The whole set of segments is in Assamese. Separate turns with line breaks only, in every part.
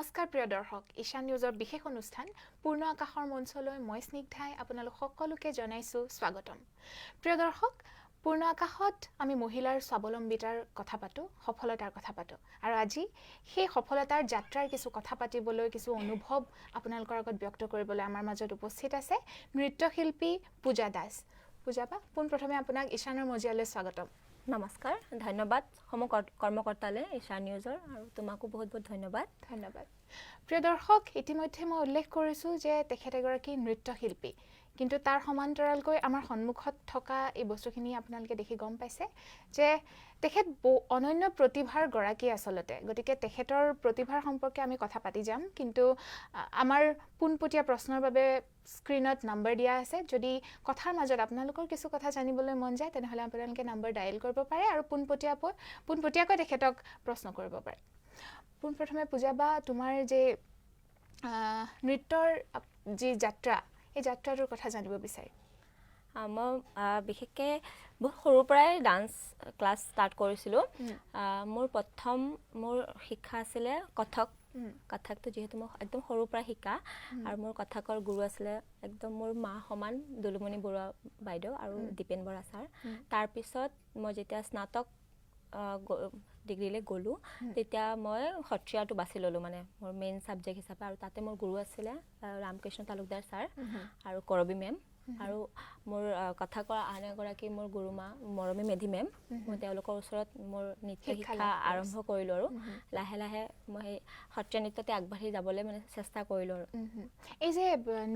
নমস্কাৰ প্ৰিয় দৰ্শক ishan নিউজৰ বিশেষ অনুষ্ঠান পূৰ্ণ আকাশৰ মঞ্চলৈ মই snigdhaই আপোনালোক সকলোকে জনাইছো স্বাগতম প্ৰিয় দৰ্শক পূৰ্ণ আকাশত আমি মহিলাৰ স্বাৱলম্বিতাৰ কথা পাতো সফলতাৰ কথা পাতো আৰু আজি সেই সফলতাৰ যাত্ৰাৰ কিছু কথা পাতিবলৈ কিছু অনুভৱ আপোনালোকৰ আগত ব্যক্ত কৰিবলৈ আমাৰ মাজত উপস্থিত আছে নৃত্যশিল্পী পূজা দাস পূজাবা পোন প্ৰথমে আপোনাক ishanৰ মজিয়ালৈ স্বাগতম
নমস্কাৰ ধন্যবাদ কৰ্মকৰ্তালে ishan নিউজৰ আৰু তোমাকো বহুত বহুত ধন্যবাদ
প্ৰিয় দৰ্শক ইতিমধ্যে মই উল্লেখ কৰিছো যে তেখেত এগৰাকী নৃত্যশিল্পী কিন্তু তাৰ সমান্তৰালকৈ আমাৰ সন্মুখত থকা এই বস্তুখিনি আপোনালোকে দেখি গম পাইছে যে তেখেত অনন্য প্ৰতিভাৰ গৰাকী আসলতে গতিকে তেখেতৰ প্ৰতিভাৰ সম্পৰ্কে আমি কথা পাতি যাম কিন্তু আমাৰ পুনপটীয়া প্ৰশ্নৰ বাবে স্ক্ৰিনত নম্বৰ দিয়া আছে যদি কথাৰ মাজত আপোনালোকৰ কিছু কথা জানিবলৈ মন যায় তেনেহলে আপোনালোকে নম্বৰ ডায়াল কৰিব পাৰে আৰু পুনপটীয়াকৈ তেখেতক প্ৰশ্ন কৰিব পাৰে পোন প্ৰথমে পূজাবা তোমাৰ যে নৃত্যৰ যি যাত্ৰা এই যাত্ৰাটোৰ কথা জানিব বিচাৰি
মই বিশেষকে বহুত সৰুৰ পৰাই ডান্স ক্লাছ ষ্টাৰ্ট কৰিছিলোঁ মোৰ প্ৰথম মোৰ শিক্ষা আছিলে কথকটো যিহেতু মই একদম সৰুৰ পৰা শিকা আৰু মোৰ কথকৰ গুৰু আছিলে একদম মোৰ মা সমান দুলুমণি বৰুৱা বাইদেউ আৰু দীপেন বৰা ছাৰ তাৰ পিছত মই যেতিয়া স্নাতক ডিগ্ৰীলৈ গ'লো তেতিয়া মই সত্ৰীয়াটো বাছি ল'লোঁ মানে মোৰ মেইন ছাবজেক্ট হিচাপে আৰু তাতে মোৰ গুৰু আছিলে ৰামকৃষ্ণ তালুকদাৰ ছাৰ আৰু কৰবী মেম আৰু মোৰ কথা কৰা আন এগৰাকী মোৰ গুৰুমা মৰমী মেধি মেম মই তেওঁলোকৰ ওচৰত মোৰ নৃত্য শিক্ষা আৰম্ভ কৰিলোঁ আৰু লাহে লাহে মই সেই সত্ৰীয়া নৃত্যতে আগবাঢ়ি যাবলৈ মানে চেষ্টা কৰিলোঁ আৰু
এই যে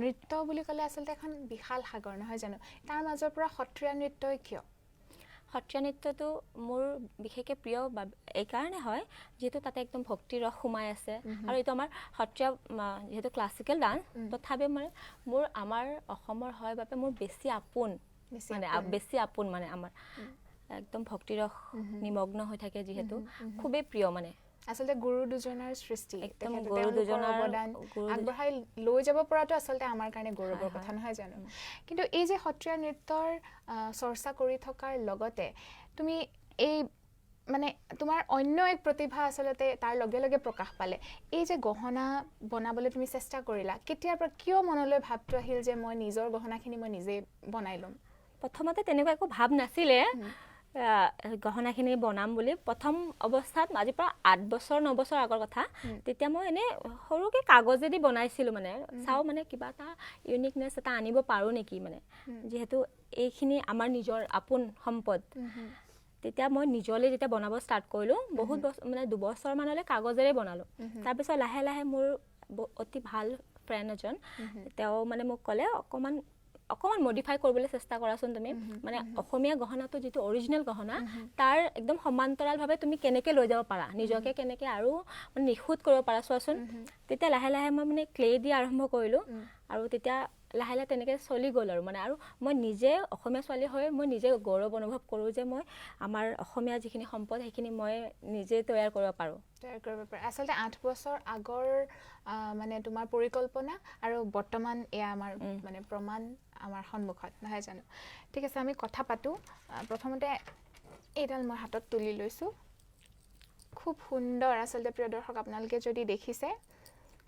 নৃত্য বুলি ক'লে আচলতে এখন বিশাল সাগৰ নহয় জানো তাৰ মাজৰ পৰা সত্ৰীয়া নৃত্যই কিয়
সত্ৰীয়া নৃত্যটো মোৰ বিশেষকৈ প্ৰিয় এইকাৰণে হয় যিহেতু তাতে একদম ভক্তি ৰস সোমাই আছে আৰু এইটো আমাৰ সত্ৰীয়া যিহেতু ক্লাছিকেল ডান্স তথাপি মানে আমাৰ অসমৰ হয় বাবে মোৰ বেছি আপোন মানে আমাৰ একদম ভক্তি ৰস নিমগ্ন হৈ থাকে যিহেতু খুবেই প্ৰিয় মানে
আসলে গুৰু দুজনৰ সৃষ্টি
একদম গুৰু দুজনৰ
অৱদান আগবঢ়াই লৈ যাব পৰাটো আসলে আমাৰ কাৰণে গৌৰৱৰ কথা নহয় জানো কিন্তু এই যে সত্ৰীয়া নৃত্যৰ চৰ্চা কৰি থকাৰ লগতে তুমি এই মানে তোমাৰ অন্য এক প্ৰতিভা আসলতে তাৰ লগে লগে প্ৰকাশ পালে এই যে গহনা বনাবলৈ তুমি চেষ্টা কৰিলা কেতিয়াৰ পৰা কিয় মনলৈ ভাবটো আহিল যে মই নিজৰ গহনাখিনি মই নিজে বনাই লম
প্ৰথমতে তেনেকুৱা একো ভাব নাছিলে গহনাখিনি বনাম বুলি প্ৰথম অৱস্থাত আজিৰ পৰা 8 বছৰ 9 বছৰ আগৰ কথা তেতিয়া মই এনে সৰুকে কাগজেদি বনাইছিলোঁ মানে চাও মানে কিবা এটা ইউনিকনেছ এটা আনিব পাৰো নেকি মানে যেহেতু এইখিনি আমাৰ নিজৰ আপোন সম্পদ তেতিয়া মই নিজলৈ যেতিয়া বনাব ষ্টাৰ্ট কৰিলোঁ বহুত মানে 2 বছৰ মানলৈ কাগজেৰে বনালোঁ তাৰপিছত লাহে লাহে মোৰ অতি ভাল ফ্ৰেণ্ড এজন তেওঁ মানে মোক ক'লে অকমান মডিফাই কৰিবলৈ চেষ্টা কৰাচোন তুমি মানে অসমীয়া গহনাটো যেটো অৰিজিনেল গহনা তাৰ একদম সমান্তৰালভাৱে তুমি কেনেকৈ লৈ যাব পাৰা নিজকে কেনেকৈ আৰু মানে নিখুঁত কৰিব পাৰা চোৱাচোন তেতিয়া লাহে লাহে মই মানে ক্লে দি আৰম্ভ কৰিলোঁ আৰু তেতিয়া লাহে লাহে তেনেকৈ চলি গ'ল আৰু মানে আৰু মই নিজে অসমীয়া ছোৱালী হৈ মই নিজে গৌৰৱ অনুভৱ কৰোঁ যে মই আমাৰ অসমীয়া যিখিনি সম্পদ সেইখিনি মই নিজে তৈয়াৰ কৰিব পাৰোঁ
আচলতে 8 বছৰ আগৰ মানে তোমাৰ পৰিকল্পনা আৰু বৰ্তমান এয়া আমাৰ মানে প্ৰমাণ আমাৰ সন্মুখত নহয় জানো ঠিক আছে আমি কথা পাতো প্ৰথমতে এইডাল মই হাতত তুলি লৈছো খুব সুন্দৰ আচলতে প্ৰিয় দৰ্শক আপোনালোকে যদি দেখিছে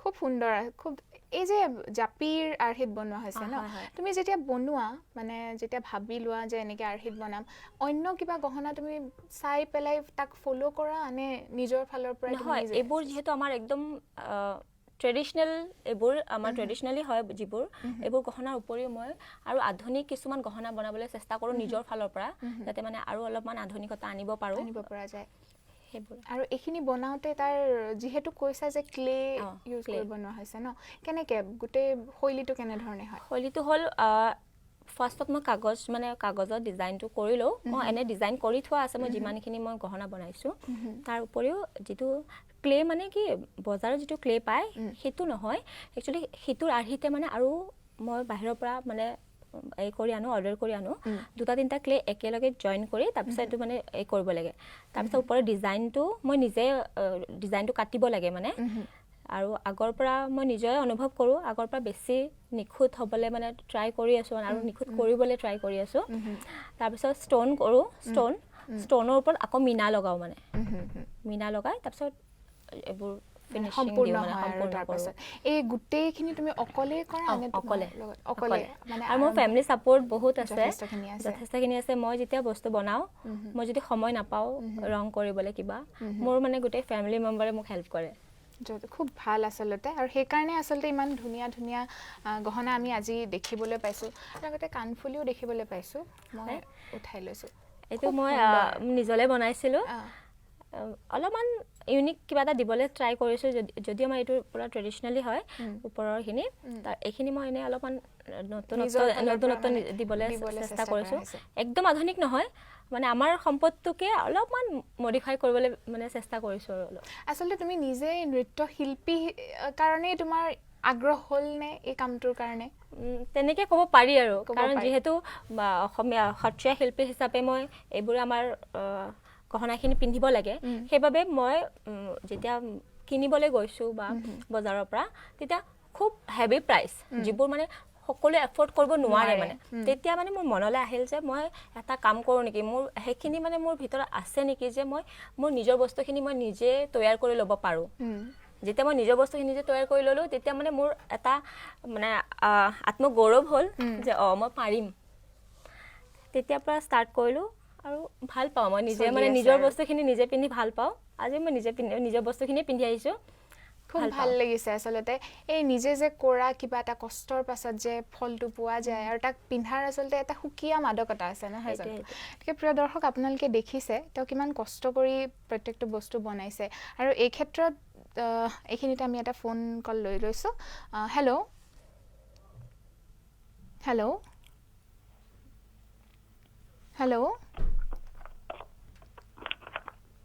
খুব সুন্দৰ খুব এই যে জাপিৰ আৰ্হিত বনোৱা হৈছে ন তুমি যেতিয়া বনোৱা মানে যেতিয়া ভাবি লোৱা যে এনেকৈ আৰ্হিত বনাম অন্য কিবা গহনা তুমি চাই পেলাই তাক ফলো কৰা আনে নিজৰ ফালৰ পৰা
নহয় এইবোৰ যেহেতু আমাৰ একদম ট্ৰেডিশনেল এইবোৰ আমাৰ ট্ৰেডিশনেলি হয় যিবোৰ এইবোৰ গহনাৰ উপৰিও মই আৰু আধুনিক কিছুমান গহনা বনাবলৈ চেষ্টা কৰোঁ নিজৰ ফালৰ পৰা যাতে মানে আৰু অলপমান আধুনিকতা আনিব পৰা যায় সেইবোৰ
আৰু এইখিনি বনাওতে তাৰ যেহেতু কৈছা যে ক্লে ইউজ কৰি বনোৱা হৈছে ন কেনেকৈ গোটেই শৈলীটো কেনে ধৰণে হয়
শৈলীটো হ'ল ফাৰ্ষ্টত মই কাগজত ডিজাইনটো কৰি লওঁ মই এনে ডিজাইন কৰি থোৱা আছে মই যিমানখিনি মই গহনা বনাইছোঁ তাৰ উপৰিও যিটো ক্লে মানে কি বজাৰত যিটো ক্লে পায় সেইটো নহয় একচুৱেলি সেইটোৰ আৰ্হিতে মানে আৰু মই বাহিৰৰ পৰা মানে অৰ্ডাৰ কৰি আনো 2-3টা ক্লে একেলগে জইন কৰি তাৰপিছত এইটো মানে কৰিব লাগে তাৰপিছত ওপৰৰ ডিজাইনটো মই নিজে ডিজাইনটো কাটিব লাগে মানে আৰু আগৰ পৰা মই নিজে অনুভৱ কৰোঁ আগৰ পৰা বেছি নিখুঁত হ'বলৈ মানে ট্ৰাই কৰি আছোঁ আৰু নিখুঁত কৰিবলৈ ট্ৰাই কৰি আছোঁ তাৰপিছত ষ্ট'ন কৰোঁ ষ্ট'নৰ ওপৰত আকৌ মিনা লগাওঁ মানে মিনা লগাই তাৰপিছত এইবোৰ
সম্পূৰ্ণ হয় আৰু তাৰ পাছত এই গোটেইখিনি তুমি অকলে কৰা নে
অকলে
অকলে মানে
আৰু মোৰ ফ্যামিলি সাপোৰ্ট বহুত আছে
যথেষ্টখিনি
আছে মই যেতিয়া বস্তু বনাও মই যদি সময় নাপাও ৰং কৰিবলৈ কিবা মোৰ মানে গোটেই ফ্যামিলি মেম্বাৰে মোক হেল্প কৰে
খুব ভাল আসলতে আৰু সেই কাৰণে আসলতে ইমান ধুনীয়া ধুনীয়া গহনা আমি আজি দেখিবলৈ পাইছো লগতে কাণফুলিও দেখিবলৈ পাইছো মই উঠাই লৈছো
এটো মই নিজলে বনাইছিলো অলপমান ইউনিক কিবা এটা দিবলৈ ট্ৰাই কৰিছো যদি আমাৰ এটো পুৰা ট্ৰেডিশনালি হয় ওপৰৰ খিনি তাৰ এখিনি মই এনে অলপমান নতুন দিবলৈ চেষ্টা কৰিছো একদম আধুনিক নহয় মানে আমাৰ সম্পদটোকে অলপমান মডিফাই কৰিবলৈ মানে চেষ্টা কৰিছো আৰু
আসলে তুমি নিজে নৃত্য শিল্পী কাৰণে তোমাৰ আগ্ৰহ হল নে এই কামটোৰ কাৰণে
তেনেকে ক'ব পাৰি আৰু কাৰণ যেহেতু অসমীয়া সত্ৰীয়া শিল্পী হিচাপে মই এইবোৰ আমাৰ গহনাখিনি পিন্ধিব লাগে সেইবাবে মই যেতিয়া কিনিবলৈ গৈছো বা বজাৰৰ পৰা তেতিয়া খুব হেভি প্ৰাইস যিবোৰ মানে সকলো এফৰ্ড কৰিব নোৱাৰে মানে তেতিয়া মানে মোৰ মনলৈ আহিল যে মই এটা কাম কৰো নেকি মোৰ হেখিনি মানে মোৰ ভিতৰত আছে নেকি যে মই মোৰ নিজৰ বস্তুখিনি মই নিজে তৈয়াৰ কৰি ল'ব পাৰো যেতিয়া মই নিজৰ বস্তুখিনি নিজে তৈয়াৰ কৰি ললো তেতিয়া মানে মোৰ এটা মানে আত্মগৌৰৱ হ'ল যে মই পাৰিম তেতিয়া পৰা ষ্টাৰ্ট কৰিলো আৰু ভাল পাওঁ মই নিজে মানে নিজৰ বস্তুখিনি নিজে পিন্ধি ভাল পাওঁ আজি মই নিজে নিজৰ বস্তুখিনি পিন্ধি আহিছো
খুব ভাল লাগিছে আসলতে এই নিজে যে কৰা কিবা এটা কষ্টৰ পাছত যে ফলটো পোৱা যায় আৰু তাক পিন্ধাৰ আসলতে এটা সুকীয়া মাদকতা আছে নহয় জানো ঠিক প্ৰিয় দৰ্শক আপোনালোকে দেখিছে তেওঁ কিমান কষ্ট কৰি প্ৰত্যেকটো বস্তু বনাইছে আৰু এই ক্ষেত্ৰত এইখিনিতে আমি এটা ফোন কল লৈ লৈছো হেল্ল' হেল্ল' হেল্ল'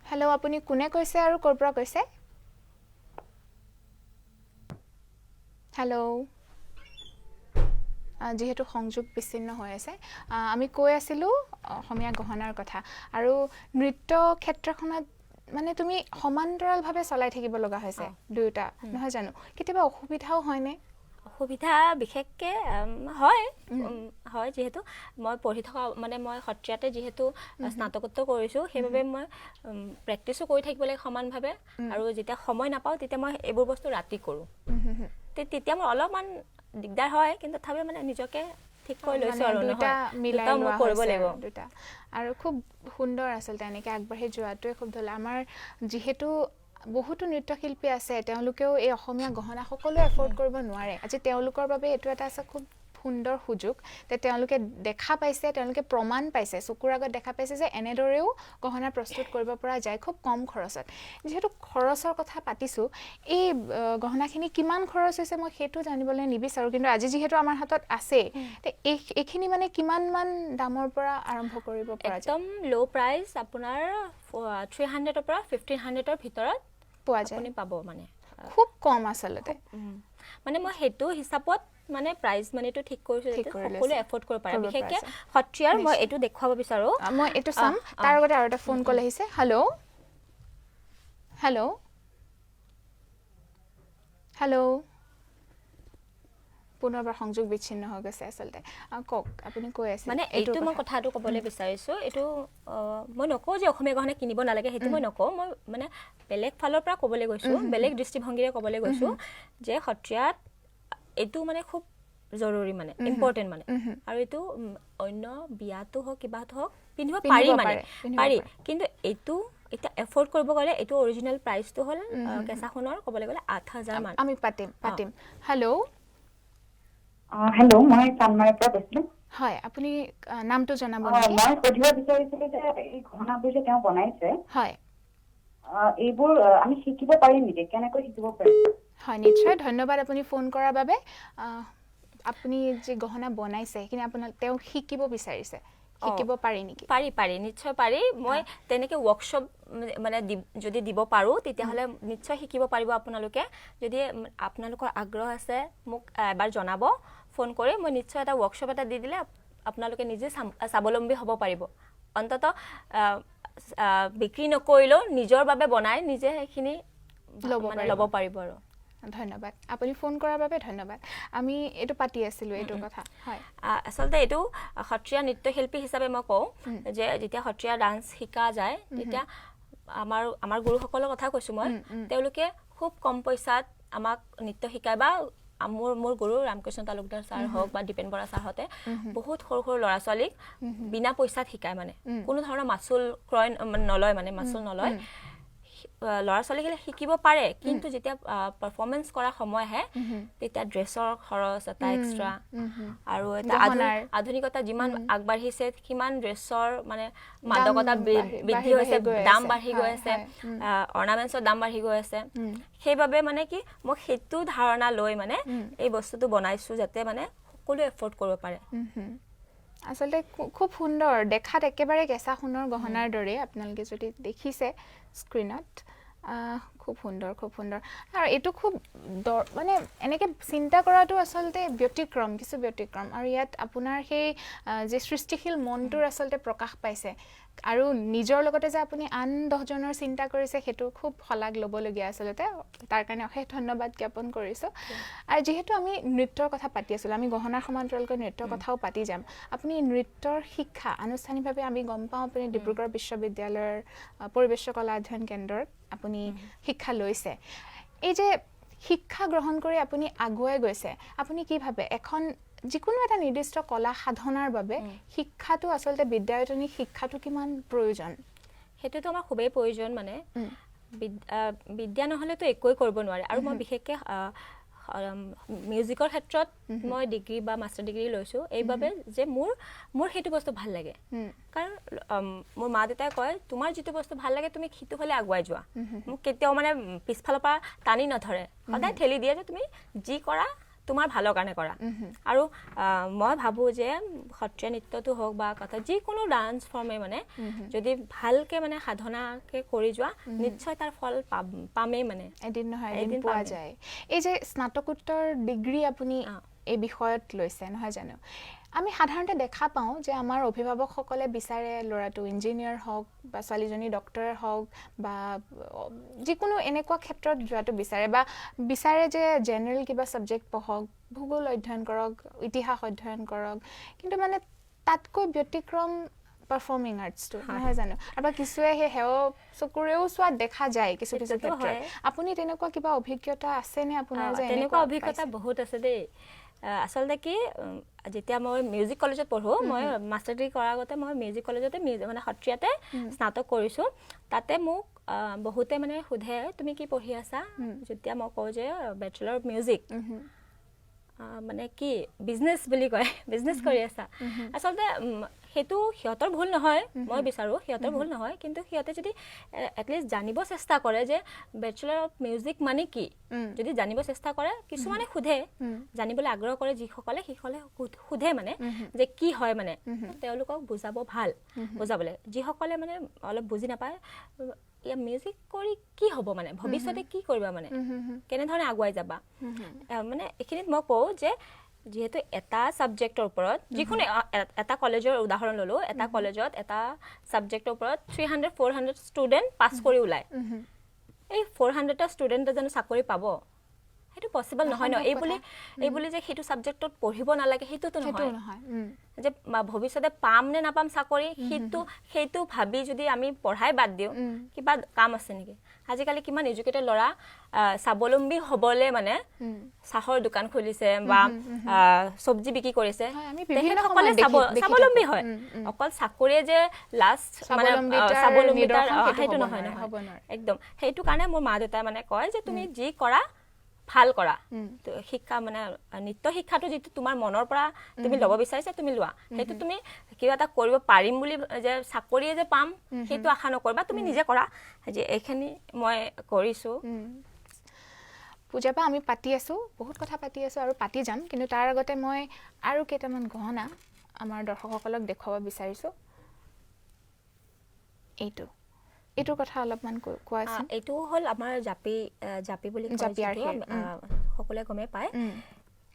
হেল্ল' আপুনি কোনে কৈছে আৰু ক'ৰ পৰা কৈছে হেল্ল' যেহেতু সংযোগ বিচ্ছিন্ন হৈ আছে আমি কৈ আছিলো অসমীয়া গহনাৰ কথা আৰু নৃত্য ক্ষেত্ৰখনত মানে তুমি সমান্তৰালভাৱে চলাই থাকিব লগা হৈছে দুয়োটা নহয় জানো কেতিয়াবা অসুবিধাও হয়নে
অসুবিধা বিশেষকে হয় হয় যেহেতু মই পঢ়ি থকা মানে মই সত্ৰীয়াতে যেহেতু স্নাতকোত্তৰ কৰিছো সেইবাবে মই প্ৰেক্টিসো কৰি থাকিব লাগে সমানভাৱে আৰু যেতিয়া সময় নাপাও তেতিয়া মই এইবোৰ বস্তু ৰাতি কৰো তেতিয়া মই অলপমান দিগদাৰ হয় কিন্তু তথাপি মানে নিজকে ঠিক কৰি লৈছো আৰু
দুটা মিলাই লোৱা
কৰিব লাগিব
দুটা আৰু খুব সুন্দৰ আসলতে এনেকৈ আগবাঢ়ি যোৱাটোৱে খুব ভাল আমাৰ যিহেতু বহুতো নৃত্যশিল্পী আছে তেওঁলোকেও এই অসমীয়া গহনা সকলো এফৰ্ড কৰিব নোৱাৰে আজি তেওঁলোকৰ বাবে এইটো এটা আছে খুব সুন্দৰ সুযোগ তে তেওঁলোকে দেখা পাইছে তেওঁলোকে প্ৰমাণ পাইছে চকুৰ আগত দেখা পাইছে যে এনেদৰেও গহনা প্ৰস্তুত কৰিব পৰা যায় খুব কম খৰচত যেহেতু খৰচৰ কথা পাতিছো এই গহনাখিনি কিমান খৰচ হৈছে মই সেইটো জানিবলৈ নিবিচাৰো কিন্তু আজি যেহেতু আমাৰ হাতত আছে তে এইখিনি মানে কিমান মান দামৰ পৰা আৰম্ভ কৰিব পৰা যায়
একদম লো প্ৰাইস আপোনাৰ 300 ৰ পৰা 1500 ৰ ভিতৰত
পোৱা যায়
আপুনি পাব মানে
খুব কম আসলতে
মানে মই হেতু হিচাপত মানে প্ৰাইস মানেটো ঠিক কৰিছো যে সকলো এফৰ্ড কৰিব পাৰে বিশেষকে সত্ৰীয়াৰ মই এটো দেখুৱাব বিচাৰো
মই এটো চাম তাৰ আগতে আৰু এটা ফোন কল আহিছে হেল্ল' হেল্ল' হেল্ল' পুনৰবাৰ সংযোগ বিচ্ছিন্ন হৈ গৈছে আসলতে কক আপুনি কৈ আছে
মানে এইটো মই কথাটো ক'বলৈ বিচাৰিছো এইটো মই নকওঁ যে অসমীয়া গহনা কিনিব নালাগে হেতু মই নকওঁ মই মানে বেলেগ ফালৰ পৰা ক'বলৈ গৈছো বেলেগ দৃষ্টিভংগীৰে ক'বলৈ গৈছো যে সত্ৰীয়াত এটো মানে খুব জৰুৰী মানে ইম্পৰ্টেন্ট মানে আৰু এটো অন্য বিয়াটো হক কিবাটো হক পিন্ধিব পাৰি মানে পাৰি কিন্তু এটো এটা এফৰ্ড কৰিব গলে এটো অৰিজিনাল প্ৰাইসটো হল কেঁচা সোণৰ ক'বলৈ গলে 8000 মান
আমি পাতিম হেল্ল'
হেল্ল' মই চানমাৰীৰ পৰা কৈছিলো
হয় আপুনি নামটো জনাব নেকি
মই সুধিব বিচাৰিছিলো যে এই গহনাবোৰ যে তেওঁ বনাইছে
হয়
এইবোৰ আমি শিকিব পাৰিম নেকি কেনেকৈ শিকিব পাৰিম
হয় নিশ্চয় ধন্যবাদ আপুনি ফোন কৰাৰ বাবে আপুনি যে গহনা বনাইছে কিনে আপোনাৰ তেওঁ শিকিব বিচাৰিছে শিকিব পাৰি নেকি
পাৰি নিশ্চয় পাৰি মই তেনেকে ওয়াৰ্কশপ মানে যদি দিব পাৰো তেতিয়া হলে নিশ্চয় শিকিব পাৰিব আপোনালোকে যদি আপোনালোকৰ আগ্ৰহ আছে মোক এবাৰ জনাব ফোন কৰি মই নিশ্চয় এটা ওয়াৰ্কশপ এটা দি দিলে আপোনালোকে নিজে স্বাৱলম্বী হ'ব পাৰিব অন্তত বিক্ৰী নকৰিলো নিজৰ বাবে বনাই নিজে হেখিনি লব পাৰিব আৰু
ধন্যবাদ আপুনি ফোন কৰাৰ বাবে ধন্যবাদ আমি এটো পাতি আছিলো এটো কথা হয়
আসলতে এটো সত্ৰীয়া নৃত্যশিল্পী হিচাপে মই কওঁ যে যেতিয়া সত্ৰীয়া ডান্স শিকা যায় তেতিয়া আমাৰ গুৰুসকলৰ কথা কৈছো মই তেওঁলোকে খুব কম পইচাত আমাক নৃত্য শিকায় বা মোৰ গুৰু ৰামকৃষ্ণ তালুকদাৰ ছাৰ হওক বা দীপেন বৰা ছাৰহঁতে বহুত সৰু সৰু ল'ৰা ছোৱালীক বিনা পইচাত শিকায় মানে কোনো ধৰণৰ মাচুল ক্ৰয় নলয় মানে মাচুল নলয় ল'ৰা ছোৱালীখিনিয়ে শিকিব পাৰে কিন্তু যেতিয়া পাৰফৰ্মেঞ্চ কৰা সময় আহে তেতিয়া ড্ৰেছৰ খৰচ এটা এক্সট্ৰা আৰু এটা আধুনিকতা যিমান আগবাঢ়িছে সিমান ড্ৰেছৰ মানে মাদকতা বৃদ্ধি হৈছে দাম বাঢ়ি গৈ আছে অৰ্নামেণ্টছৰ দাম বাঢ়ি গৈ আছে সেইবাবে মানে কি মই সেইটো ধাৰণা লৈ মানে এই বস্তুটো বনাইছোঁ যাতে মানে সকলোৱে এফৰ্ড কৰিব পাৰে
আসলে খুব সুন্দৰ দেখাত একেবাৰে কেঁচা সোণৰ গহনাৰ দৰে আপোনালোকে যদি দেখিছে স্ক্ৰীনত খুব সুন্দৰ আৰু এইটো খুব মানে এনেকৈ চিন্তা কৰাটো আচলতে কিছু ব্যতিক্ৰম আৰু ইয়াত আপোনাৰ সেই যে সৃষ্টিশীল মনটোৰ আচলতে প্ৰকাশ পাইছে আৰু নিজৰ লগতে যে আপুনি আন 10 জনৰ চিন্তা কৰিছে সেইটো খুব শলাগ ল'বলগীয়া আচলতে তাৰ কাৰণে অশেষ ধন্যবাদ জ্ঞাপন কৰিছোঁ আৰু যিহেতু আমি নৃত্যৰ কথা পাতি আছিলোঁ আমি গহনাৰ সমান্তৰালকৈ নৃত্যৰ কথাও পাতি যাম আপুনি নৃত্যৰ শিক্ষা আনুষ্ঠানিকভাৱে আমি গম পাওঁ আপুনি ডিব্ৰুগড় বিশ্ববিদ্যালয়ৰ পৰিৱেশ কলা অধ্যয়ন কেন্দ্ৰত আপুনি শিক্ষা লৈছে এই যে শিক্ষা গ্ৰহণ কৰি আপুনি আগুৱাই গৈছে আপুনি কি ভাবে এখন যিকোনো এটা নিৰ্দিষ্ট কলা সাধনাৰ বাবে শিক্ষাটো আচলতে বিদ্যায়তনিক শিক্ষাটো কিমান প্ৰয়োজন
হেতুটো আমাৰ খুবেই প্ৰয়োজন মানে বিদ্যা নহলেতো একোই কৰিব নোৱাৰে আৰু মই বিশেষকৈ মিউজিকৰ ক্ষেত্ৰত মই ডিগ্ৰী বা মাষ্টাৰ ডিগ্ৰী লৈছোঁ এইবাবে যে মোৰ সেইটো বস্তু ভাল লাগে কাৰণ মোৰ মা দেউতাই কয় তোমাৰ যিটো বস্তু ভাল লাগে তুমি সিটো ফালে আগুৱাই যোৱা মোক কেতিয়াও মানে পিছফালৰ পৰা টানি নধৰে সদায় ঠেলি দিয়ে যে তুমি যি কৰা তোমাৰ ভালৰ কাৰণে কৰা আৰু মই ভাবোঁ যে সত্ৰীয়া নৃত্যটো হওক বা কথা যিকোনো ডান্স ফৰ্মে মানে যদি ভালকৈ মানে সাধনাকৈ কৰি যোৱা নিশ্চয় তাৰ ফল পামেই মানে
এদিন নহয় এদিন পোৱা যায় এই যে স্নাতকোত্তৰ ডিগ্ৰী আপুনি এই বিষয়ত লৈছে নহয় জানো আমি সাধাৰণতে দেখা পাওঁ যে আমাৰ অভিভাৱকসকলে বিচাৰে ল'ৰাটো ইঞ্জিনিয়াৰ হওক বা ছোৱালীজনী ডক্টৰ হওক বা যিকোনো এনেকুৱা ক্ষেত্ৰত যোৱাটো বিচাৰে যে জেনেৰেল কিবা ছাবজেক্ট পঢ়ক ভূগোল অধ্যয়ন কৰক ইতিহাস অধ্যয়ন কৰক কিন্তু মানে তাতকৈ ব্যতিক্ৰম পাৰফৰ্মিং আৰ্টছটো নহয় জানো আৰু কিছুৱে সেই হেও চকুৰেও চোৱাত দেখা যায় কিছু ক্ষেত্ৰত আপুনি তেনেকুৱা কিবা অভিজ্ঞতা আছেনে আপোনাৰ যে
তেনেকুৱা অভিজ্ঞতা বহুত আছে দেই আচলতে কি যেতিয়া মই মিউজিক কলেজত পঢ়োঁ মই মাষ্টাৰ ডিগ্ৰী কৰাৰ আগতে মই মিউজিক কলেজতে মানে সত্ৰীয়াতে স্নাতক কৰিছোঁ তাতে মোক বহুতে মানে সোধে তুমি কি পঢ়ি আছা যেতিয়া মই কওঁ যে বেচেলৰ অফ মিউজিক মানে কি বিজনেছ বুলি কয় বিজনেছ কৰি আছা আচলতে সেইটো সিহঁতৰ ভুল নহয় মই বিচাৰোঁ সিহঁতৰ ভুল নহয় কিন্তু সিহঁতে যদি এটলিষ্ট জানিব চেষ্টা কৰে যে বেচেলৰ অফ মিউজিক মানে কি যদি জানিব চেষ্টা কৰে কিছুমানে সোধে জানিবলৈ আগ্ৰহ কৰে যিসকলে সোধে মানে যে কি হয় মানে তেওঁলোকক বুজাবলৈ যিসকলে মানে অলপ বুজি নাপায় মিউজিক কৰি কি হ'ব মানে ভৱিষ্যতে কি কৰিবা মানে কেনেধৰণে আগুৱাই যাবা মানে এইখিনিত মই কওঁ যে যিহেতু এটা ছাবজেক্টৰ ওপৰত যিকোনো এটা কলেজৰ উদাহৰণ ল'লোঁ এটা কলেজত এটা ছাবজেক্টৰ ওপৰত 300-400 ষ্টুডেণ্ট পাছ কৰি ওলায় এই 400টা ষ্টুডেণ্টে জানো চাকৰি পাব সেইটো পচিবল নহয় ন এই বুলি যে সেইটো ছাবজেক্টত পঢ়িব নালাগে সেইটোতো নহয় যে ভৱিষ্যতে পাম নে নাপাম চাকৰি সেইটো ভাবি যদি আমি পঢ়াই বাদ দিওঁ কিবা কাম আছে নেকি আজিকালি কিমান এডুকেটেড ল'ৰা স্বাৱলম্বী হ'বলৈ মানে চাহৰ দোকান খুলিছে বা চব্জি বিক্ৰী কৰিছে তেখেতসকলে স্বাৱলম্বী হয় অকল চাকৰিয়ে যে লাষ্ট মানে স্বাৱলম্বিতাৰ সেইটো নহয় একদম সেইটো কাৰণে মোৰ মা দেউতাই মানে কয় যে তুমি যি কৰা ভাল কৰা শিক্ষা মানে নৃত্য শিক্ষাটো যিটো তোমাৰ মনৰ পৰা তুমি ল'ব বিচাৰিছা তুমি লোৱা সেইটো তুমি কিবা এটা কৰিব পাৰিম বুলি যে চাকৰিয়ে যে পাম সেইটো আশা নকৰিবা তুমি নিজে কৰা যে এইখিনি মই কৰিছোঁ
পূজা বা আমি পাতি আছোঁ বহুত কথা পাতি আছোঁ আৰু পাতি যাম কিন্তু তাৰ আগতে মই আৰু কেইটামান গহনা আমাৰ দৰ্শকসকলক দেখুৱাব বিচাৰিছোঁ এইটোৰ কথা অলপমান কোৱাচোন
এইটো হ'ল আমাৰ জাপি বুলি সকলোৱে গমেই পায়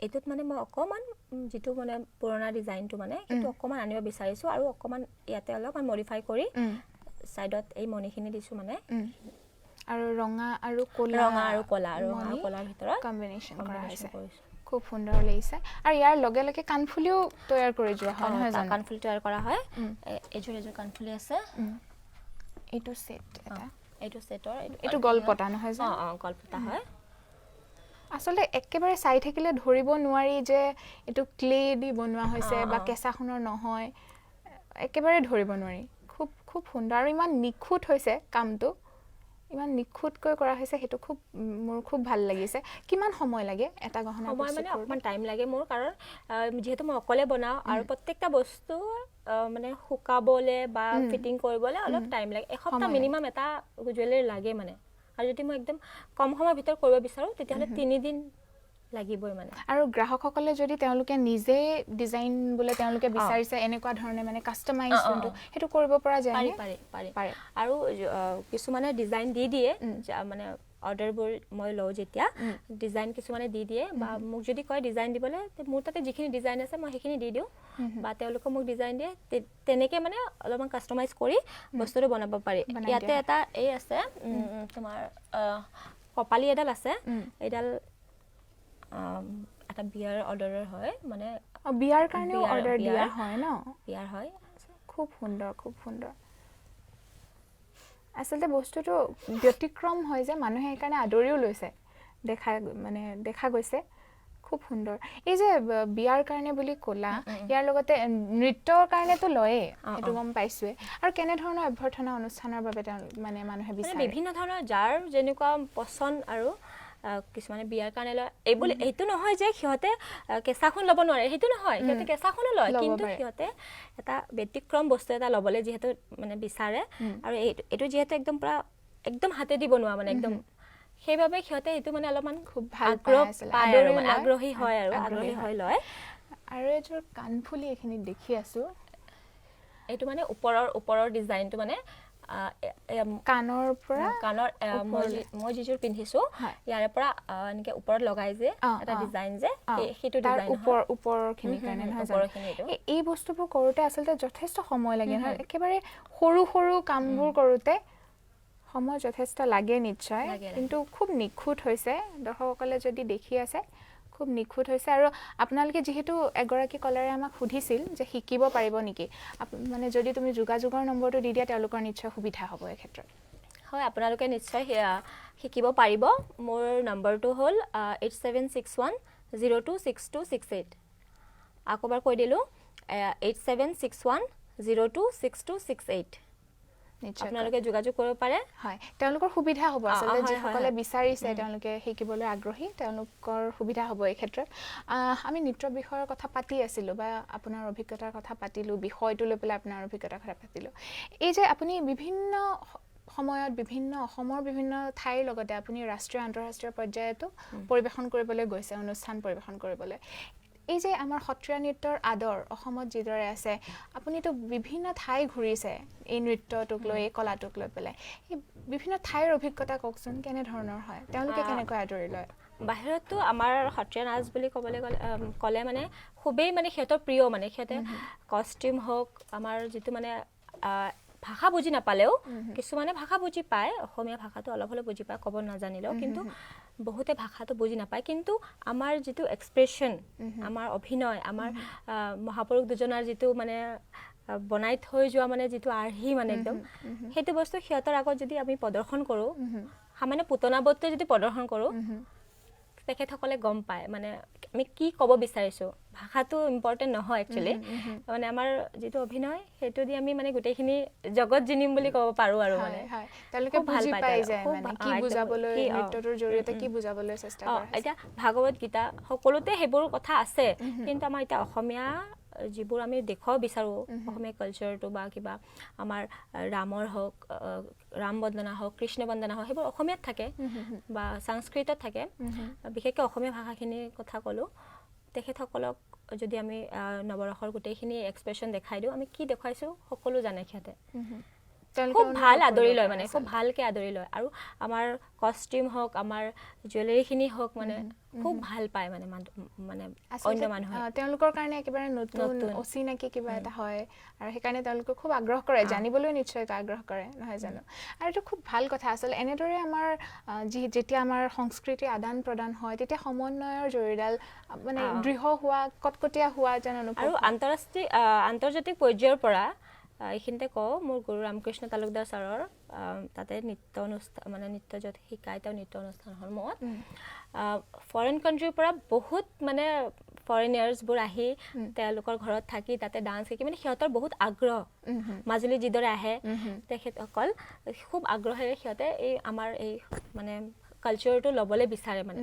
এইটোত মানে মই অকণমান যিটো মানে পুৰণা ডিজাইনটো মানে সেইটো অকণমান আনিব বিচাৰিছোঁ আৰু অকণমান ইয়াতে অলপমান মডিফাই কৰি ছাইডত এই মণিখিনি দিছোঁ মানে
আৰু ৰঙা আৰু
কলাৰ ভিতৰত
কম্বিনেশ্যন কৰা হৈছে খুব সুন্দৰ লাগিছে আৰু ইয়াৰ লগে লগে কাণফুলিও তৈয়াৰ কৰি যোৱা হয় নহয় জানো
কাণফুলি তৈয়াৰ কৰা হয় এযোৰ কাণফুলি আছে
এইটো সেট এটা
এইটো সেটৰ
এইটো গলপটা নহয় যে
গলপটা হয়
আসলে একেবাৰে চাই থাকিলে ধৰিব নোৱাৰি যে এটো ক্লে দি বনোৱা হৈছে বা কেঁচা সোণৰ নহয় একেবাৰে ধৰিব নোৱাৰি খুব খুব সুন্দৰ আৰু ইমান নিখুঁত হৈছে কামটো ইমান নিখুঁতকৈ কৰা হৈছে হেতু খুব মোৰ খুব ভাল লাগিছে কিমান সময় লাগে এটা গহনা
সময় মানে অকমান টাইম লাগে মোৰ কাৰণ যেহেতু মই অকলে বনাও আৰু প্ৰত্যেকটা বস্তু মানে শুকাবলে বা ফিটিং কৰিবলে অলপ টাইম লাগে এসপ্তাহ মিনিমাম এটা জুৱেলাৰী লাগে মানে আৰু যদি মই একদম কম সময়ৰ ভিতৰত কৰিব বিচাৰো তেতিয়াহলে 3 দিন লাগিবই মানে
আৰু গ্ৰাহকসকলে যদি তেওঁলোকে নিজে ডিজাইন বলে তেওঁলোকে বিচাৰিছে এনেকুৱা ধৰণে মানে কাস্টমাইজ কিন্তু হেতু কৰিব পৰা যায়
পাৰি আৰু কিছুমানে ডিজাইন দি দিয়ে মানে অৰ্ডাৰবোৰ মই লও যেতিয়া ডিজাইন কিছুমানে দি দিয়ে বা মোক যদি কয় ডিজাইন দিবলে মোৰ তাতে যিখিনি ডিজাইন আছে মই সেইখিনি দি দিও বা তেওঁলোকে মোক ডিজাইন দিয়ে তেনেকে মানে অলপমান কাস্টমাইজ কৰি বস্তুটো বনাব পাৰি ইয়াতে এটা এই আছে তোমাৰ কপালি এডাল আছে এডাল এটা বিয়াৰ অৰ্ডাৰৰ হয় মানে
বিয়াৰ কাৰণে অৰ্ডাৰ দিয়া হয় ন
বিয়াৰ হয়
খুব সুন্দৰ আসলে বস্তুটো ব্যতিক্ৰম হয় যে মানুহে এই কাৰণে আদৰিও লৈছে দেখা গৈছে খুব সুন্দৰ এই যে বিয়াৰ কাৰণে বুলি কোলা ইয়াৰ লগতে নৃত্যৰ কাৰণেটো লয়ে এটো গম পাইছোৱে আৰু কেনে ধৰণৰ অভ্যৰ্থনা অনুষ্ঠানৰ বাবে মানে মানুহে বিচাৰে
বিভিন্ন ধৰণৰ যাৰ যেনেকুৱা পছন্দ আৰু কিছুমানে বিয়াৰ কাৰণে লয় এইটো নহয় যে সিহঁতে কেঁচাখন ল'ব নোৱাৰে হেতু নহয় সিহঁতে কেঁচাখনো লয় কিন্তু সিহঁতে এটা ব্যতিক্ৰম বস্তু এটা ল'বলে যেহেতু মানে বিচাৰে আৰু এইটো যেহেতু একদম হাতে দি বনোৱা মানে একদম সেইভাবে সিহঁতে এইটো মানে অলপমান
খুব ভাল পায়
আগ্ৰহী হয় আৰু আগ্ৰহী হয় লয়
আৰু এযোৰ কাণফুলি এখিনি দেখি আছো
এইটো মানে ওপৰৰ ডিজাইনটো মানে
কানৰ পৰা
মই যিযোৰ পিন্ধিছো ইয়াৰে পৰা এনেকে ওপৰত লগাই যে এটা ডিজাইন যে হেতু ডিজাইন
ওপৰখিনি কাৰণে নহয় এই বস্তুবোৰ কৰোতে আসলে যথেষ্ট সময় লাগে নহয় একেবাৰে সৰু কামবোৰ কৰোতে সময় যথেষ্ট লাগে নিশ্চয় কিন্তু খুব নিখুঁত হৈছে দৰ্শকসকলে যদি দেখি আছে খুব নিখুঁত হৈছে আৰু আপোনালোকে যেহেতু এগৰাকী কলাৰে আমাক সুধিছিল যে শিকিব পাৰিব নেকি মানে যদি তুমি যোগাযোগৰ নম্বৰটো দি দিয়া তেওঁলোকৰ নিশ্চয় সুবিধা হ'ব এই ক্ষেত্ৰত
হয় আপোনালোকে নিশ্চয় শিকিব পাৰিব মোৰ নম্বৰটো হ'ল 8761026268 আকবাৰ কৈ দিলো 8761026268 আপোনালোকে যোগাযোগ কৰিব পাৰে
হয় তেওঁলোকৰ সুবিধা হ'ব আসলে যিসকলে বিচাৰিছে তেওঁলোকে শিকিবলৈ আগ্ৰহী তেওঁলোকৰ সুবিধা হ'ব এই ক্ষেত্ৰত আমি নৃত্য বিষয়ৰ কথা পাতি আছিলো বা আপোনাৰ অভিজ্ঞতাৰ কথা পাতিলো বিষয়টো লৈ পেলাই আপোনাৰ অভিজ্ঞতাৰ কথা পাতিলো এই যে আপুনি বিভিন্ন সময়ত বিভিন্ন অসমৰ বিভিন্ন ঠাইৰ লগতে আপুনি ৰাষ্ট্ৰীয় আন্তঃৰাষ্ট্ৰীয় পৰ্যায়তো পৰিবেশন কৰিবলৈ গৈছে অনুষ্ঠান পৰিবেশন কৰিবলৈ এই যে আমাৰ সত্ৰীয়া নৃত্যৰ আদৰ অসমত যিদৰে আছে আপুনিতো বিভিন্ন ঠাই ঘূৰিছে এই নৃত্যটোক লৈ এই কলাটোক লৈ পেলাই এই বিভিন্ন ঠাইৰ অভিজ্ঞতা কওকচোন কেনে ধৰণৰ হয় তেওঁলোকে কেনেকৈ আদৰি লয়
বাহিৰতো আমাৰ সত্ৰীয়া নাচ বুলি ক'লে মানে খুবেই মানে সিহঁতৰ প্ৰিয় মানে সিহঁতে কষ্টিউম হওক আমাৰ যিটো মানে ভাষা বুজি নাপালেও কিছুমানে ভাষা বুজি পায় অসমীয়া ভাষাটো অলপ হলেও বুজি পায় ক'ব নাজানিলেও কিন্তু বহুতে ভাষাটো বুজি নাপায় কিন্তু আমাৰ যিটো এক্সপ্ৰেছন আমাৰ অভিনয় আমাৰ মহাপুৰুষ দুজনৰ যিটো মানে বনাই থৈ যোৱা মানে যিটো আৰ্হি মানে একদম হেতু বস্তু সিহঁতৰ আগত যদি আমি প্ৰদৰ্শন কৰো সামান্য পুতনাবতে যদি প্ৰদৰ্শন কৰো তেখেতসকলে গম পায় মানে আমি কি ক'ব বিচাৰিছো ভাষাটো ইম্পৰ্টেন্ট নহয় একচুয়ালি মানে আমাৰ যেটো অভিনয় হেতু দি আমি মানে গুটেখিনি জগত জিনিম বুলি ক'ব পাৰো আৰু মানে
তেওঁলোকে বুজি পাই যায় মানে কি বুজাবলৈ নৃত্যটোৰ জৰিয়তে কি বুজাবলৈ চেষ্টা কৰে
এটা ভাগৱত গীতা সকলোতে হেবোৰ কথা আছে কিন্তু আমাৰ এটা অসমীয়া যিবোৰ আমি দেখাব বিচাৰো অসমীয়া কালচাৰটো বা কিবা আমাৰ ৰামৰ হওক ৰাম বন্দনা হওক কৃষ্ণ বন্দনা হওক হেবোৰ অসমীয়াত থাকে বা সংস্কৃতত থাকে বিশেষকৈ অসমীয়া ভাষাখিনিৰ কথা কলো তেখেতসকলক যদি আমি নৱৰসৰ গুটেখিনি এক্সপ্ৰেছন দেখাই দিও আমি কি দেখাইছো সকলো জানে খিয়াতে খুব ভাল আদৰি লয় মানে খুব ভালকে আদৰি লয় আৰু আমাৰ কষ্টিউম হওক আমাৰ জুৱেলাৰীখিনি হওক মানে খুব ভাল পায় মানে অন্য মানুহে
তেওঁলোকৰ কাৰণে একেবাৰে নতুন অচিনাকি কিবা এটা হয় আৰু সেইকাৰণে তেওঁলোকে খুব আগ্ৰহ কৰে জানিবলৈ নিশ্চয় আগ্ৰহ কৰে নহয় জানো আৰু এটা খুব ভাল কথা আসলে এনেদৰে আমাৰ যেতিয়া আমাৰ সংস্কৃতি আদান প্ৰদান হয় তেতিয়া সমন্বয়ৰ জৰিয়দাল মানে দৃঢ় হোৱা কটকটীয়া হোৱা যেন অনুভৱ
আৰু আন্তৰ্জাতিক পৰ্যায়ৰ পৰা এইখিনিতে কওঁ মোৰ গুৰু ৰামকৃষ্ণ তালুকদাৰ ছাৰৰ তাতে নৃত্য অনুষ্ঠান মানে নৃত্য য'ত শিকায় তেওঁ নৃত্য অনুষ্ঠানসমূহত ফৰেইন কাণ্ট্ৰিৰ পৰা বহুত মানে ফৰেইনাৰ্ছবোৰ আহি তেওঁলোকৰ ঘৰত থাকি তাতে ডান্স শিকি মানে সিহঁতৰ বহুত আগ্ৰহ মাজুলী যিদৰে আহে তেখেতসকল খুব আগ্ৰহেৰে সিহঁতে এই আমাৰ এই মানে কালচাৰটো ল'বলৈ বিচাৰে মানে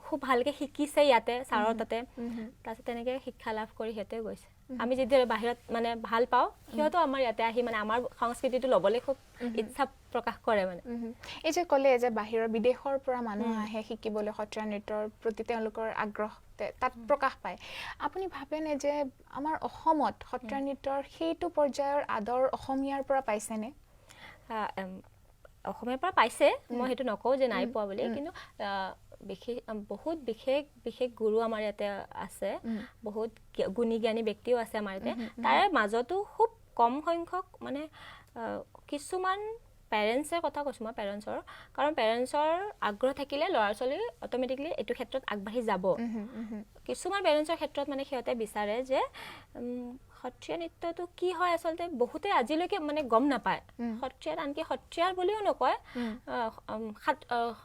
খুব ভালকৈ শিকিছে ইয়াতে ছাৰৰ তাতে তাৰপিছত তেনেকৈ শিক্ষা লাভ কৰি সিহঁতে গৈছে আমি যিদৰে বাহিৰত মানে ভাল পাওঁ সিহঁতো আমাৰ ইয়াতে আহি মানে আমাৰ সংস্কৃতিটো ল'বলৈ খুব ইচ্ছা প্ৰকাশ কৰে মানে
এই যে ক'লে যে বাহিৰৰ বিদেশৰ পৰা মানুহ আহে শিকিবলৈ সত্ৰীয়া নৃত্যৰ প্ৰতি তেওঁলোকৰ আগ্ৰহ তাত প্ৰকাশ পায় আপুনি ভাবেনে যে আমাৰ অসমত সত্ৰীয়া নৃত্যৰ সেইটো পৰ্যায়ৰ আদৰ অসমীয়াৰ পৰা পাইছেনে
অসমীয়াৰ পৰা পাইছে মই সেইটো নকওঁ যে নাই পোৱা বুলি কিন্তু বহুত বিশেষ গুৰু আমাৰ ইয়াতে আছে বহুত গুণী জ্ঞানী ব্যক্তিও আছে আমাৰ ইয়াতে তাৰে মাজতো খুব কম সংখ্যক মানে কিছুমান পেৰেণ্টছৰ কথা কৈছোঁ মই পেৰেণ্টছৰ কাৰণ পেৰেণ্টছৰ আগ্ৰহ থাকিলে ল'ৰা ছোৱালী অট'মেটিকলি এইটো ক্ষেত্ৰত আগবাঢ়ি যাব কিছুমান পেৰেণ্টছৰ ক্ষেত্ৰত মানে সিহঁতে বিচাৰে যে সত্ৰীয়া নৃত্যটো কি হয় আচলতে বহুতে আজিলৈকে মানে গম নাপায় সত্ৰীয়াত আনকি সত্ৰীয়া বুলিও নকয়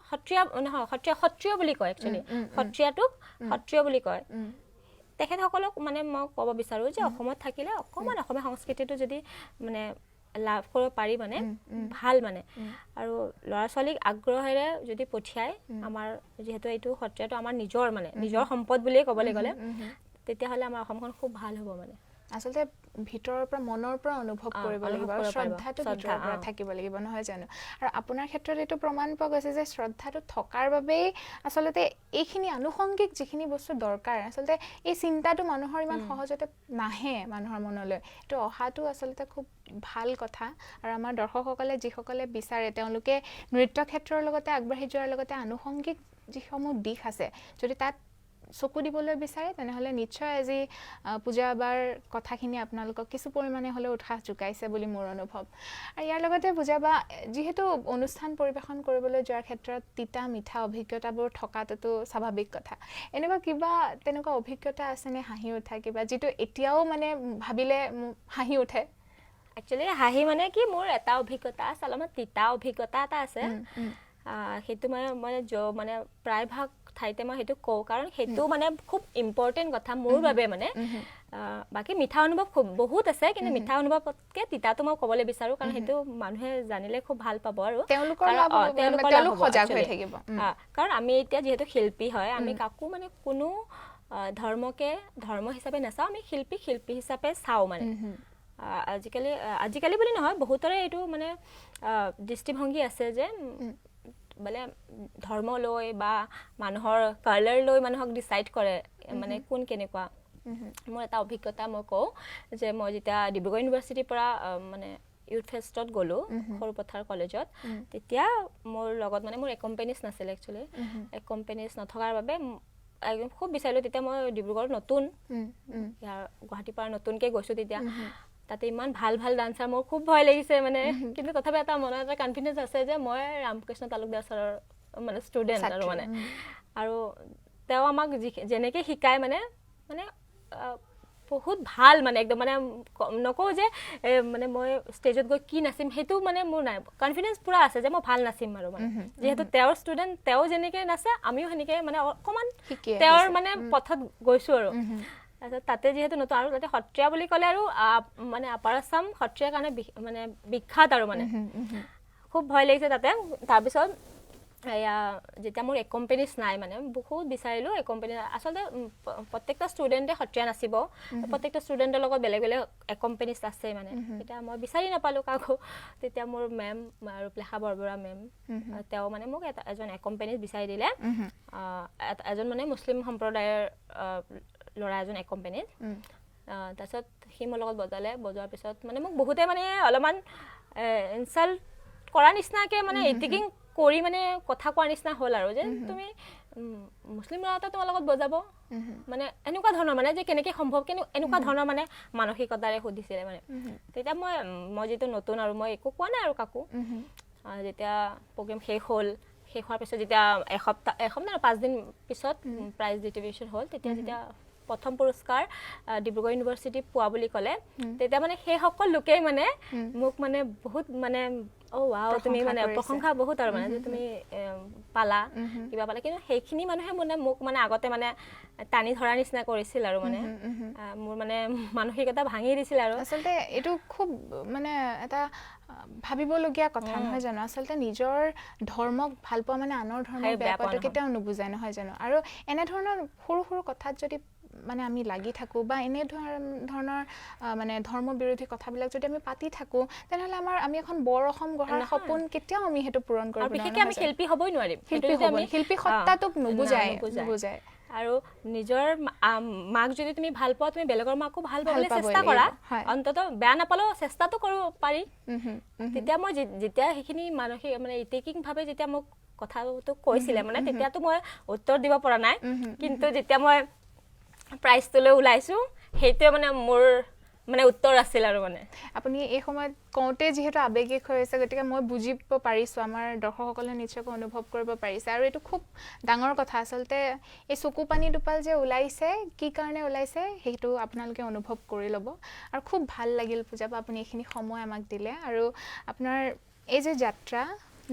সত্ৰীয়া নহয় সত্ৰীয় বুলি কয় একচুৱেলি সত্ৰীয়াটোক সত্ৰীয় বুলি কয় তেখেতসকলক মানে মই ক'ব বিচাৰোঁ যে অসমত থাকিলে অকণমান অসমীয়া সংস্কৃতিটো যদি মানে লাভ কৰিব পাৰি মানে ভাল মানে আৰু ল'ৰা ছোৱালীক আগ্ৰহেৰে যদি পঠিয়ায় আমাৰ যিহেতু এইটো সত্ৰীয়াটো আমাৰ নিজৰ মানে নিজৰ সম্পদ বুলিয়ে ক'বলৈ গ'লে তেতিয়াহ'লে আমাৰ অসমখন খুব ভাল হ'ব মানে
আচলতে ভিতৰৰ পৰা মনৰ পৰা অনুভৱ কৰিব লাগিব আৰু শ্ৰদ্ধাটো ভিতৰৰ পৰা থাকিব লাগিব নহয় জানো আৰু আপোনাৰ ক্ষেত্ৰত এইটো প্ৰমাণ পোৱা গৈছে যে শ্ৰদ্ধাটো থকাৰ বাবেই আচলতে এইখিনি আনুষংগিক যিখিনি বস্তু দৰকাৰ আচলতে এই চিন্তাটো মানুহৰ ইমান সহজতে নাহে মানুহৰ মনলৈ এইটো অহাটো আচলতে খুব ভাল কথা আৰু আমাৰ দৰ্শকসকলে যিসকলে বিচাৰে তেওঁলোকে নৃত্য ক্ষেত্ৰৰ লগতে আগবাঢ়ি যোৱাৰ লগতে আনুষংগিক যিসমূহ দিশ আছে যদি তাত চকু দিবলৈ বিচাৰে তেনেহ'লে নিশ্চয় আজি পূজা বাৰ কথাখিনি আপোনালোকক কিছু পৰিমাণে হ'লেও উৎসাহ যোগাইছে বুলি মোৰ অনুভৱ আৰু ইয়াৰ লগতে পূজা বা যিহেতু অনুষ্ঠান পৰিৱেশন কৰিবলৈ যোৱাৰ ক্ষেত্ৰত তিতা মিঠা অভিজ্ঞতাবোৰ থকাটোতো স্বাভাৱিক কথা এনেকুৱা কিবা তেনেকুৱা অভিজ্ঞতা আছেনে হাঁহি উঠা কিবা যিটো এতিয়াও মানে ভাবিলে হাঁহি উঠে
একচুৱেলি হাঁহি মানে কি মোৰ এটা অভিজ্ঞতা আছে অলপমান তিতা অভিজ্ঞতা এটা আছে সেইটো মানে মানে প্ৰায়ভাগ ঠাইতে মই সেইটো কওঁ কাৰণ সেইটো মানে খুব ইম্পৰ্টেণ্ট কথা মোৰ বাবে মানে বাকী মিঠা অনুভৱ খুব বহুত আছে কিন্তু মিঠা অনুভৱতকৈ তিতাটো মই ক'বলৈ বিচাৰোঁ কাৰণ সেইটো মানুহে জানিলে খুব ভাল পাব আৰু কাৰণ আমি এতিয়া যিহেতু শিল্পী হয় আমি কাকো মানে কোনো ধৰ্ম হিচাপে নাচাওঁ আমি শিল্পী হিচাপে চাওঁ মানে আজিকালি বুলি নহয় বহুতৰে এইটো মানে দৃষ্টিভংগী আছে যে মানে ধৰ্ম লৈ বা মানুহৰ কালাৰ লৈ মানুহক ডিচাইড কৰে মানে কোন কেনেকুৱা মোৰ এটা অভিজ্ঞতা মই কওঁ যে মই যেতিয়া ডিব্ৰুগড় ইউনিভাৰ্চিটিৰ পৰা মানে ইউথ ফেষ্টত গ'লোঁ সৰুপথাৰ কলেজত তেতিয়া মোৰ লগত মানে মোৰ একম্পেনিজ নাছিলে একচুৱেলি একম্পেনিজ নথকাৰ বাবে একদম খুব বিচাৰিলোঁ তেতিয়া মই ডিব্ৰুগড়ত নতুন ইয়াৰ গুৱাহাটীৰ পৰা নতুনকৈ গৈছোঁ তেতিয়া তাতে ইমান ভাল ডান্সাৰ মোৰ খুব ভয় লাগিছে মানে কিন্তু তথাপি এটা মনত এটা কনফিডেঞ্চ আছে যে মই ৰামকৃষ্ণ তালুকদাৰ ছাৰৰ মানে ষ্টুডেণ্ট আৰু মানে আৰু তেওঁ আমাক যেনেকৈ শিকায় মানে বহুত ভাল মানে একদম মানে নকওঁ যে মানে মই ষ্টেজত গৈ কি নাচিম সেইটো মানে মোৰ নাই কনফিডেঞ্চ পূৰা আছে যে মই ভাল নাচিম আৰু মানে যিহেতু তেওঁৰ ষ্টুডেণ্ট তেওঁ যেনেকৈ নাচে আমিও সেনেকৈ মানে অকণমান তেওঁৰ মানে পথত গৈছোঁ আৰু তাৰপিছত তাতে যিহেতু নতুন আৰু তাতে সত্ৰীয়া বুলি ক'লে আৰু মানে আপাৰ আছাম সত্ৰীয়াৰ কাৰণে মানে বিখ্যাত আৰু মানে খুব ভয় লাগিছে তাতে তাৰপিছত এয়া যেতিয়া মোৰ একম্পেনিজ নাই মানে বহুত বিচাৰিলোঁ একম্পেনিজ আচলতে প্ৰত্যেকটা ষ্টুডেণ্টে সত্ৰীয়া নাচিব প্ৰত্যেকটা ষ্টুডেণ্টৰ লগত বেলেগ একম্পেনিজ আছে মানে তেতিয়া মই বিচাৰি নাপালোঁ কাকো তেতিয়া মোৰ মেম আৰু প্লেখা বৰবৰা মেম তেওঁ মানে মোক এজন একম্পেনিজ বিচাৰি দিলে এজন মানে মুছলিম সম্প্ৰদায়ৰ ল'ৰা এজন একম্পেনিজ তাৰপিছত সি মোৰ লগত বজোৱাৰ পিছত মানে মোক বহুতে মানে অলপমান ইনচাল্ট কৰাৰ নিচিনাকৈ মানে ইটিকিং কৰি মানে কথা কোৱাৰ নিচিনা হ'ল আৰু যে তুমি মুছলিম ল'ৰা এটা তোমাৰ লগত বজাব মানে এনেকুৱা ধৰণৰ মানে যে কেনেকৈ সম্ভৱ এনেকুৱা ধৰণৰ মানে মানসিকতাৰে সুধিছিলে মানে তেতিয়া মই যিটো নতুন আৰু মই একো কোৱা নাই আৰু কাকো যেতিয়া প্ৰগ্ৰেম শেষ হোৱাৰ পিছত যেতিয়া এসপ্তাহ 5 দিন পিছত প্ৰাইজ ডিষ্ট্ৰিবিউশ্যন হ'ল তেতিয়া যেতিয়া প্ৰথম পুৰস্কাৰ ডিব্ৰুগড় ইউনিভাৰ্চিটি পোৱা বুলি ক'লে তেতিয়া মানে সেই সকল লোকেই মানে মোক মানে বহুত মানে ৱাও তুমি মানে প্ৰশংসা বহুত আৰু মানে যে তুমি পালা কিবা পালা কিন্তু সেইখিনি মানুহে মানে মোক মানে আগতে মানে টানি ধৰাৰ নিচিনা কৰিছিল আৰু মানে মোৰ মানে মানসিকতা ভাঙি দিছিল আৰু
আচলতে এইটো খুব মানে এটা ভাবিবলগীয়া কথা নহয় জানো আচলতে নিজৰ ধৰ্মক ভাল পোৱা মানে আনৰ ধৰ্মক বেয়া পোৱাটো কেতিয়াও নুবুজায় নহয় জানো আৰু এনে ধৰণৰ সৰু সৰু কথাত যদি মানে আমি লাগি থাকো বা এনে ধৰণৰ মানে ধৰ্ম বিৰোধী কথাবিলাক যদি আমি পাতি থাকো তেনেহলে আমি এখন বৰ অসম গঢ়াৰ সপোন কেতিয়াও আমি হেতু পূৰণ কৰিব নোৱাৰিম
বিশেষকৈ আমি শিল্পী হ'বই নোৱাৰিম
শিল্পী সত্তাটোক নুবুজায়
আৰু নিজৰ মাক যদি তুমি ভাল পোৱা তুমি বেলেগৰ মাকো ভাল পাবলৈ চেষ্টা কৰা অন্তত বেয়া নাপালেও চেষ্টাটো কৰিব পাৰি তেতিয়া মই যেতিয়া সেইখিনি মানসিক মানে ইতিকিংভাৱে যেতিয়া মোক কথাটো কৈছিলে মানে তেতিয়াতো মই উত্তৰ দিব পৰা নাই কিন্তু যেতিয়া মই প্ৰাইজটোলৈ ওলাইছো সেইটোৱে মানে মোৰ মানে উত্তৰ আছিল আৰু মানে
আপুনি এই সময়ত কওঁতে যিহেতু আবেগিক হৈ আছে গতিকে মই বুজিব পাৰিছোঁ আমাৰ দৰ্শকসকলে নিশ্চয়কৈ অনুভৱ কৰিব পাৰিছে আৰু এইটো খুব ডাঙৰ কথা আচলতে এই চকু পানী দুপাল যে ওলাইছে কি কাৰণে ওলাইছে সেইটো আপোনালোকে অনুভৱ কৰি ল'ব আৰু খুব ভাল লাগিল পূজাবা আপুনি এইখিনি সময় আমাক দিলে আৰু আপোনাৰ এই যে যাত্ৰা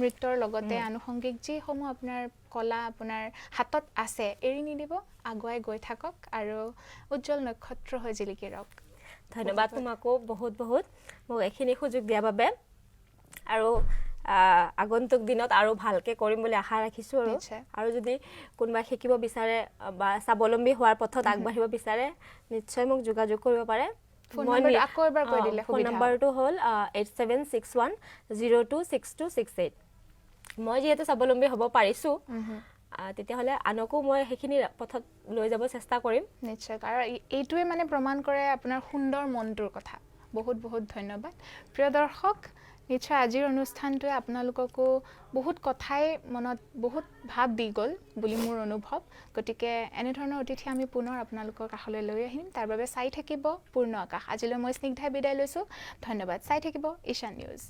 নৃত্যৰ লগতে আনুষংগিক যিসমূহ আপোনাৰ কলা আপোনাৰ হাতত আছে এৰি নিদিব আগুৱাই গৈ থাকক আৰু উজ্জ্বল নক্ষত্ৰ হৈ জিলিকি ৰওক
ধন্যবাদ তোমাকো বহুত বহুত মোক এইখিনি সুযোগ দিয়াৰ বাবে আৰু আগন্তুক দিনত আৰু ভালকৈ কৰিম বুলি আশা ৰাখিছোঁ আৰু যদি কোনোবাই শিকিব বিচাৰে বা স্বাৱলম্বী হোৱাৰ পথত আগবাঢ়িব বিচাৰে নিশ্চয় মোক যোগাযোগ কৰিব পাৰে ফোন নম্বৰটো হ'ল 8761026268 মই যিহেতু স্বাৱলম্বী হ'ব পাৰিছোঁ তেতিয়াহ'লে আনকো মই সেইখিনি পথত লৈ যাব চেষ্টা কৰিম
নিশ্চয় আৰু এইটোৱে মানে প্ৰমাণ কৰে আপোনাৰ সুন্দৰ মনটোৰ কথা বহুত বহুত ধন্যবাদ প্ৰিয় দৰ্শক নিশ্চয় আজিৰ অনুষ্ঠানটোৱে আপোনালোককো বহুত কথাই মনত বহুত ভাৱ দি গ'ল বুলি মোৰ অনুভৱ গতিকে এনেধৰণৰ অতিথি আমি পুনৰ আপোনালোকৰ কাষলৈ লৈ আহিম তাৰ বাবে চাই থাকিব পূৰ্ণ আকাশ আজিলৈ মই স্নিগ্ধাই বিদায় লৈছোঁ ধন্যবাদ চাই থাকিব ঈশান নিউজ